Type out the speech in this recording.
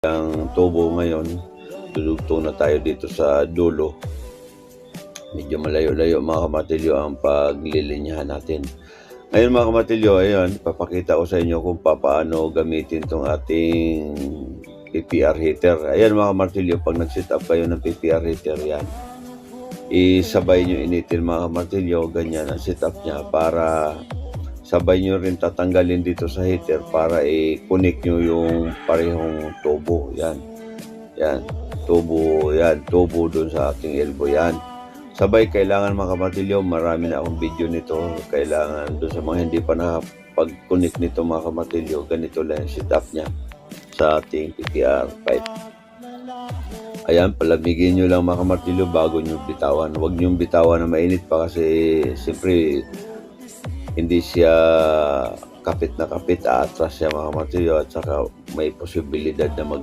ang tubo ngayon. Dudugtong na tayo dito sa dulo. Medyo malayo-layo mga kamatilyo ang paglilinyahan natin. Ngayon mga kamatilyo, ayan, papakita ko sa inyo kung paano gamitin itong ating PPR heater. Ayan mga kamatilyo, pag nag-set up kayo ng PPR heater, yan, isabay nyo initin mga kamatilyo, ganyan ang setup niya para sabay nyo rin tatanggalin dito sa heater para i-connect nyo yung parehong tubo. Yan. Tubo dun sa ating elbow. Yan. Sabay, kailangan mga kamatilyo, marami na akong video nito. Kailangan dun sa mga hindi pa nakapag-connect nito mga kamatilyo, ganito lang yung setup niya sa ating PPR pipe. Ayan, palamigin nyo lang mga kamatilyo bago nyo bitawan. Huwag nyo bitawan na mainit pa kasi siyempre hindi siya kapit na kapit, atras siya mga kamatilyo at saka may posibilidad na mag